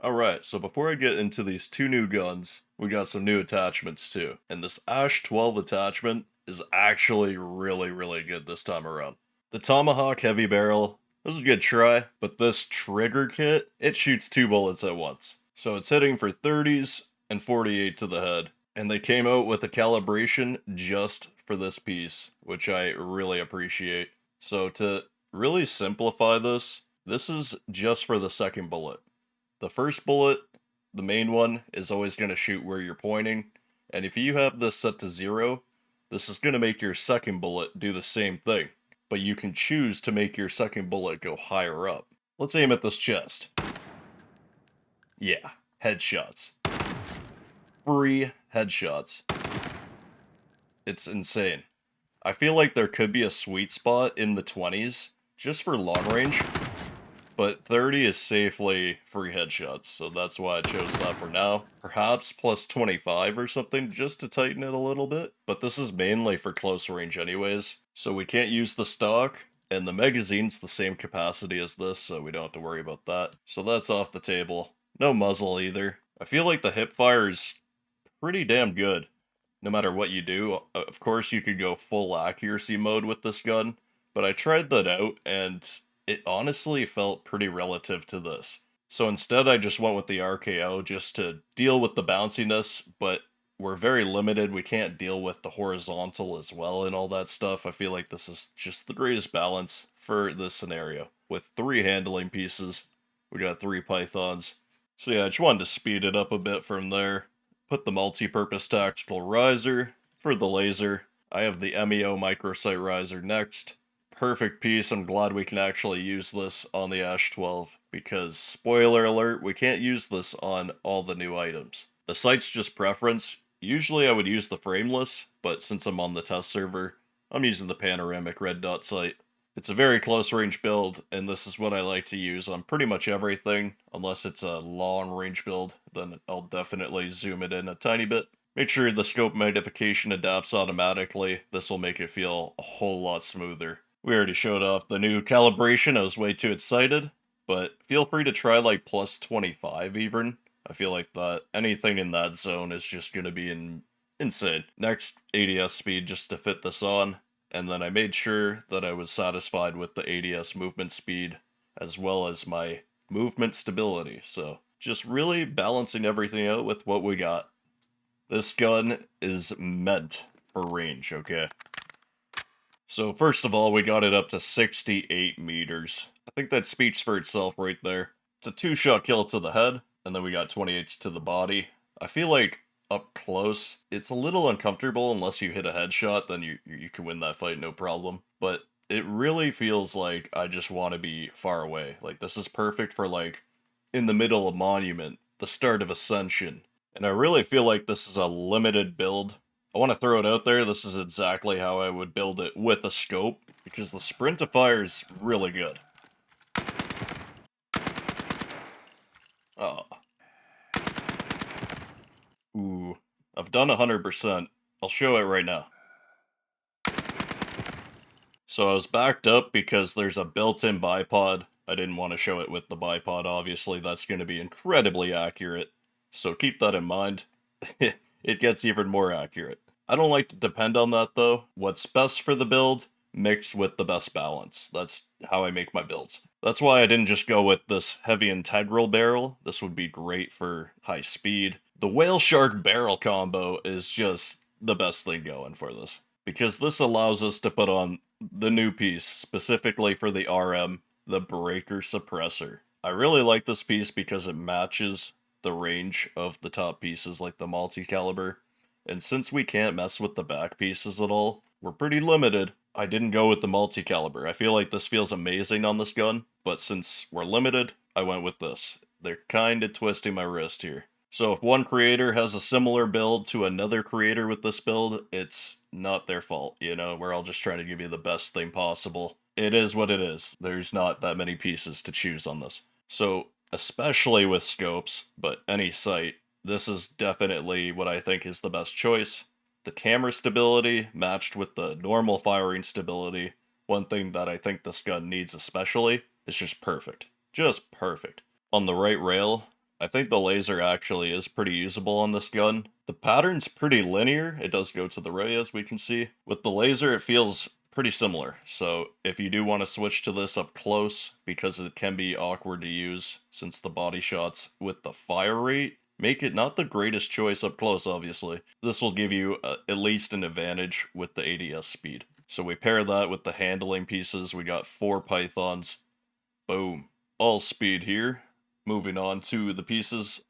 Alright, so before I get into these two new guns, we got some new attachments too. And this Ash 12 attachment is actually really good this time around. The Tomahawk Heavy Barrel was a good try, but this trigger kit, it shoots 2 bullets at once. So it's hitting for 30s and 48 to the head. And they came out with a calibration just for this piece, which I really appreciate. So to really simplify this, this is just for the second bullet. The first bullet, the main one, is always going to shoot where you're pointing, and if you have this set to 0, this is going to make your second bullet do the same thing, but you can choose to make your second bullet go higher up. Let's aim at this chest. Yeah, headshots. Free headshots. It's insane. I feel like there could be a sweet spot in the 20s, just for long range, but 30 is safely free headshots, so that's why I chose that for now. Perhaps plus 25 or something, just to tighten it a little bit. But this is mainly for close range anyways, so we can't use the stock, and the magazine's the same capacity as this, so we don't have to worry about that. So that's off the table. No muzzle either. I feel like the hipfire is pretty damn good, no matter what you do. Of course, you could go full accuracy mode with this gun, but I tried that out, and it honestly felt pretty relative to this. So instead I just went with the RKO just to deal with the bounciness, but we're very limited. We can't deal with the horizontal as well and all that stuff. I feel like this is just the greatest balance for this scenario. With 3 handling pieces, we got 3 pythons. So yeah, I just wanted to speed it up a bit from there. Put the multi-purpose tactical riser for the laser. I have the MEO microsight riser next. Perfect piece. I'm glad we can actually use this on the Ash 12, because, spoiler alert, we can't use this on all the new items. The sight's just preference. Usually I would use the frameless, but since I'm on the test server, I'm using the panoramic red dot sight. It's a very close range build, and this is what I like to use on pretty much everything, unless it's a long range build, then I'll definitely zoom it in a tiny bit. Make sure the scope magnification adapts automatically. This will make it feel a whole lot smoother. We already showed off the new calibration. I was way too excited, but feel free to try like plus 25 even. I feel like that anything in that zone is just going to be insane. Next, ADS speed just to fit this on, and then I made sure that I was satisfied with the ADS movement speed as well as my movement stability. So just really balancing everything out with what we got. This gun is meant for range, okay? So first of all, we got it up to 68 meters. I think that speaks for itself right there. It's a 2-shot kill to the head, and then we got 28s to the body. I feel like up close, it's a little uncomfortable unless you hit a headshot, then you can win that fight no problem. But it really feels like I just want to be far away. Like, this is perfect for, like, in the middle of Monument, the start of Ascension. And I really feel like this is a limited build. I want to throw it out there, this is exactly how I would build it with a scope, because the sprint to fire is really good. Oh. Ooh. I've done 100%. I'll show it right now. So I was backed up because there's a built-in bipod. I didn't want to show it with the bipod, obviously. That's going to be incredibly accurate. So keep that in mind. It gets even more accurate. I don't like to depend on that though. What's best for the build, mixed with the best balance. That's how I make my builds. That's why I didn't just go with this heavy integral barrel. This would be great for high speed. The whale shark barrel combo is just the best thing going for this, because this allows us to put on the new piece, specifically for the RM, the breaker suppressor. I really like this piece because it matches the range of the top pieces like the multi-caliber. And since we can't mess with the back pieces at all, we're pretty limited. I didn't go with the multi-caliber. I feel like this feels amazing on this gun, but since we're limited, I went with this. They're kinda twisting my wrist here. So if one creator has a similar build to another creator with this build, it's not their fault, you know? We're all just trying to give you the best thing possible. It is what it is. There's not that many pieces to choose on this. So, especially with scopes, but any sight, this is definitely what I think is the best choice. The camera stability matched with the normal firing stability, one thing that I think this gun needs especially. It's just perfect. Just perfect. On the right rail, I think the laser actually is pretty usable on this gun. The pattern's pretty linear. It does go to the right, as we can see. With the laser, it feels pretty similar. So if you do want to switch to this up close, because it can be awkward to use since the body shots with the fire rate make it not the greatest choice up close, obviously. This will give you at least an advantage with the ADS speed. So we pair that with the handling pieces. We got 4 pythons. Boom. All speed here. Moving on to the pieces.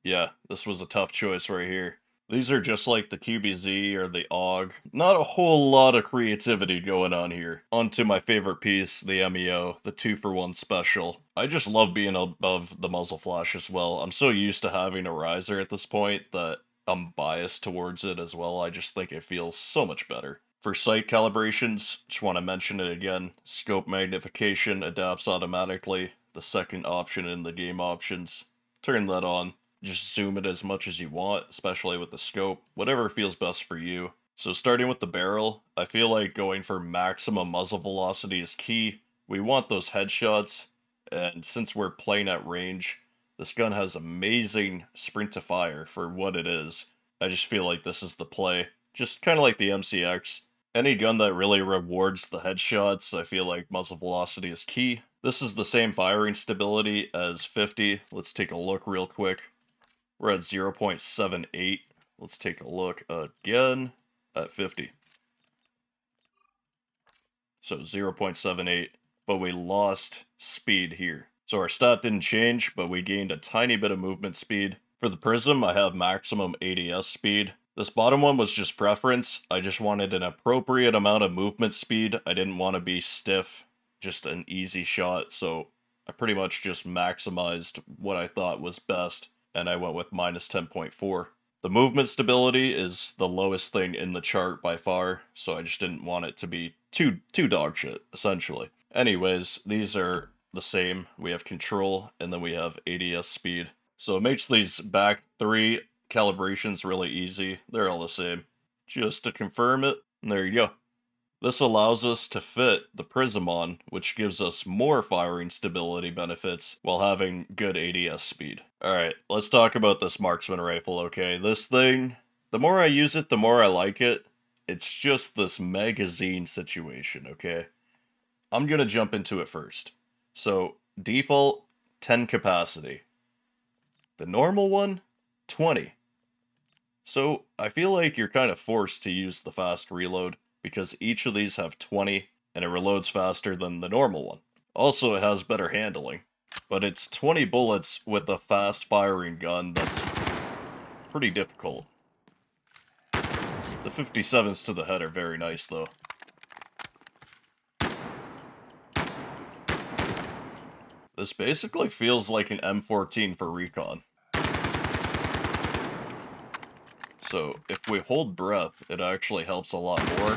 Yeah, this was a tough choice right here. These are just like the QBZ or the AUG. Not a whole lot of creativity going on here. On to my favorite piece, the MEO, the 2-for-1 special. I just love being above the muzzle flash as well. I'm so used to having a riser at this point that I'm biased towards it as well. I just think it feels so much better. For sight calibrations, just want to mention it again. Scope magnification adapts automatically. The second option in the game options. Turn that on. Just zoom it as much as you want, especially with the scope, whatever feels best for you. So starting with the barrel, I feel like going for maximum muzzle velocity is key. We want those headshots, and since we're playing at range, this gun has amazing sprint to fire for what it is. I just feel like this is the play, just kind of like the MCX. Any gun that really rewards the headshots, I feel like muzzle velocity is key. This is the same firing stability as 50. Let's take a look real quick. We're at 0.78. Let's take a look again at 50. So 0.78, but we lost speed here. So our stat didn't change, but we gained a tiny bit of movement speed. For the Prism, I have maximum ADS speed. This bottom one was just preference. I just wanted an appropriate amount of movement speed. I didn't want to be stiff, just an easy shot, so I pretty much just maximized what I thought was best, and I went with minus 10.4. The movement stability is the lowest thing in the chart by far, so I just didn't want it to be too dog shit, essentially. Anyways, these are the same. We have control, and then we have ADS speed. So it makes these back 3 calibrations really easy. They're all the same. Just to confirm it, and there you go. This allows us to fit the Prism on, which gives us more firing stability benefits while having good ADS speed. Alright, let's talk about this Marksman rifle, okay? This thing, the more I use it, the more I like it. It's just this magazine situation, okay? I'm gonna jump into it first. So, default, 10 capacity. The normal one, 20. So, I feel like you're kind of forced to use the fast reload, because each of these have 20, and it reloads faster than the normal one. Also, it has better handling, but it's 20 bullets with a fast-firing gun that's pretty difficult. The 57s to the head are very nice, though. This basically feels like an M14 for recon. So, if we hold breath, it actually helps a lot more.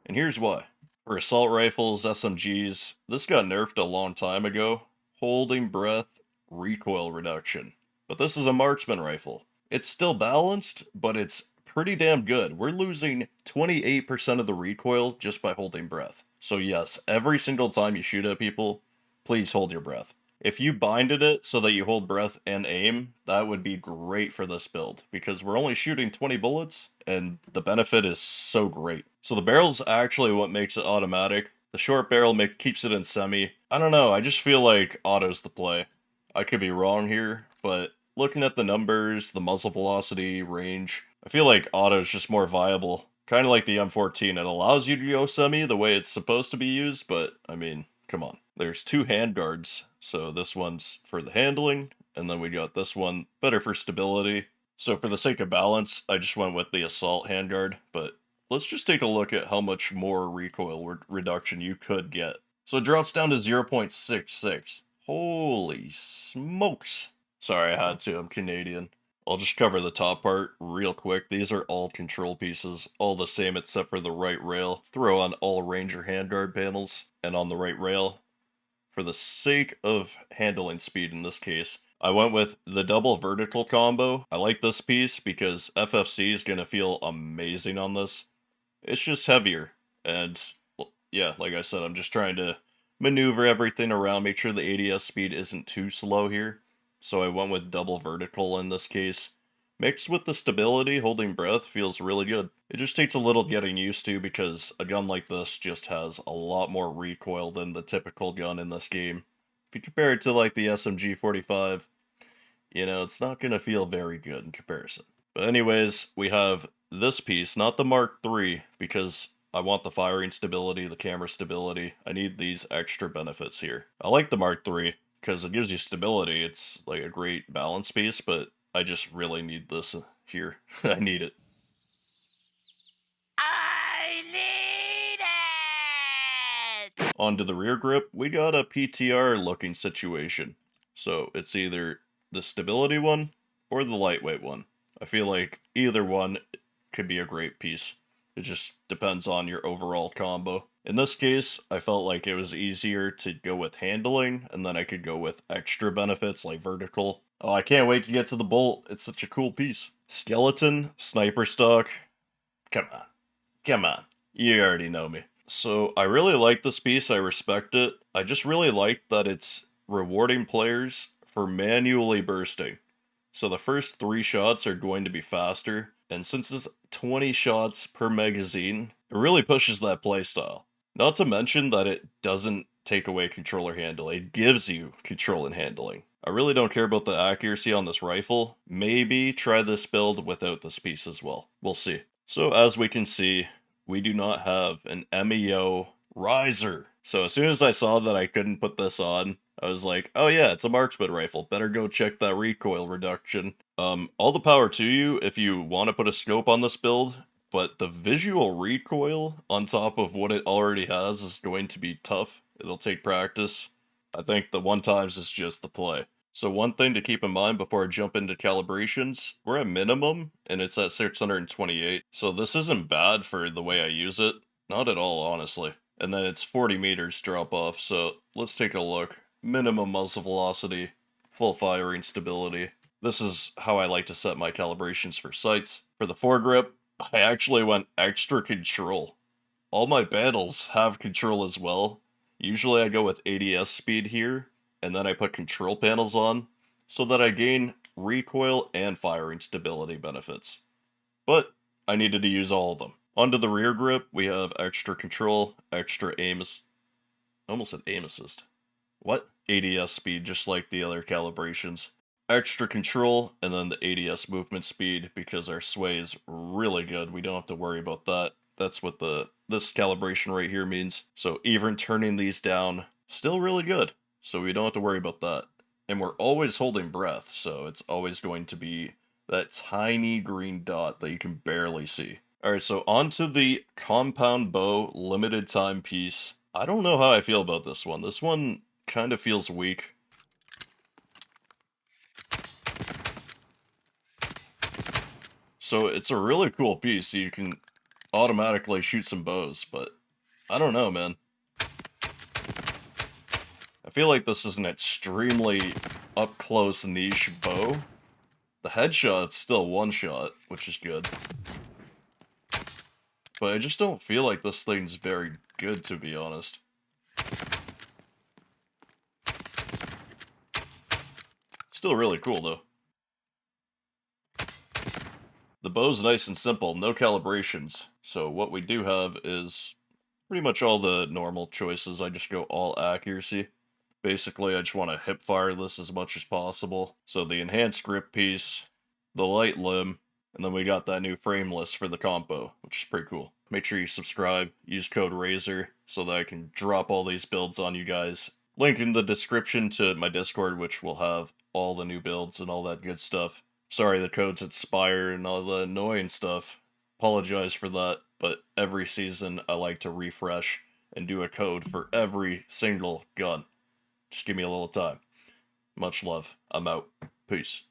And here's why. For assault rifles, SMGs, this got nerfed a long time ago. Holding breath, recoil reduction. But this is a Marksman rifle. It's still balanced, but it's pretty damn good. We're losing 28% of the recoil just by holding breath. So yes, every single time you shoot at people, please hold your breath. If you binded it so that you hold breath and aim, that would be great for this build, because we're only shooting 20 bullets, and the benefit is so great. So the barrel's actually what makes it automatic. The short barrel keeps it in semi. I don't know, I just feel like auto's the play. I could be wrong here, but looking at the numbers, the muzzle velocity, range, I feel like auto's just more viable. Kind of like the M14, it allows you to go semi the way it's supposed to be used, but, I mean, come on. There's 2 handguards, so this one's for the handling, and then we got this one better for stability. So for the sake of balance, I just went with the assault handguard, but let's just take a look at how much more recoil reduction you could get. So it drops down to 0.66. Holy smokes. Sorry, I had to, I'm Canadian. I'll just cover the top part real quick. These are all control pieces, all the same except for the right rail. Throw on all Ranger handguard panels, and on the right rail, for the sake of handling speed in this case, I went with the double vertical combo. I like this piece because FFC is going to feel amazing on this. It's just heavier, and yeah, like I said, I'm just trying to maneuver everything around, make sure the ADS speed isn't too slow here. So I went with double vertical in this case. Mixed with the stability, holding breath feels really good. It just takes a little getting used to because a gun like this just has a lot more recoil than the typical gun in this game. If you compare it to like the SMG 45, you know, it's not going to feel very good in comparison. But anyways, we have this piece, not the Mark III, because I want the firing stability, the camera stability. I need these extra benefits here. I like the Mark III because it gives you stability. It's like a great balance piece, but I just really need this here. I need it. I need it! Onto the rear grip, we got a PTR looking situation. So it's either the stability one or the lightweight one. I feel like either one could be a great piece. It just depends on your overall combo. In this case, I felt like it was easier to go with handling, and then I could go with extra benefits like vertical. Oh, I can't wait to get to the bolt. It's such a cool piece. Skeleton, sniper stock. Come on. Come on. You already know me. So I really like this piece, I respect it. I just really like that it's rewarding players for manually bursting. So the first 3 shots are going to be faster, and since it's 20 shots per magazine, it really pushes that playstyle. Not to mention that it doesn't take away controller handling, it gives you control and handling. I really don't care about the accuracy on this rifle. Maybe try this build without this piece as well. We'll see. So as we can see, we do not have an MEO riser. So as soon as I saw that I couldn't put this on, I was like, oh yeah, it's a Marksman rifle. Better go check that recoil reduction. All the power to you if you want to put a scope on this build, but the visual recoil on top of what it already has is going to be tough. It'll take practice. I think the one times is just the play. So one thing to keep in mind before I jump into calibrations, we're at minimum, and it's at 628, so this isn't bad for the way I use it. Not at all, honestly. And then it's 40 meters drop off, so let's take a look. Minimum muzzle velocity, full firing stability. This is how I like to set my calibrations for sights. For the foregrip, I actually went extra control. All my battles have control as well. Usually I go with ADS speed here, and then I put control panels on, so that I gain recoil and firing stability benefits. But I needed to use all of them. Onto the rear grip, we have extra control, extra aim almost said aim assist. What? ADS speed, just like the other calibrations. Extra control, and then the ADS movement speed, because our sway is really good. We don't have to worry about that. That's what this calibration right here means. So even turning these down, still really good. So we don't have to worry about that. And we're always holding breath, so it's always going to be that tiny green dot that you can barely see. Alright, so onto the compound bow limited time piece. I don't know how I feel about this one. This one kind of feels weak. So it's a really cool piece, so you can automatically shoot some bows, but I don't know, man. I feel like this is an extremely up-close niche bow. The headshot's still one shot, which is good. But I just don't feel like this thing's very good, to be honest. Still really cool, though. The bow's nice and simple, no calibrations. So what we do have is pretty much all the normal choices. I just go all accuracy. Basically, I just want to hip fire this as much as possible. So the enhanced grip piece, the light limb, and then we got that new frameless for the compo, which is pretty cool. Make sure you subscribe, use code RAZOR, so that I can drop all these builds on you guys. Link in the description to my Discord, which will have all the new builds and all that good stuff. Sorry the codes expire and all the annoying stuff. Apologize for that, but every season I like to refresh and do a code for every single gun. Just give me a little time. Much love. I'm out. Peace.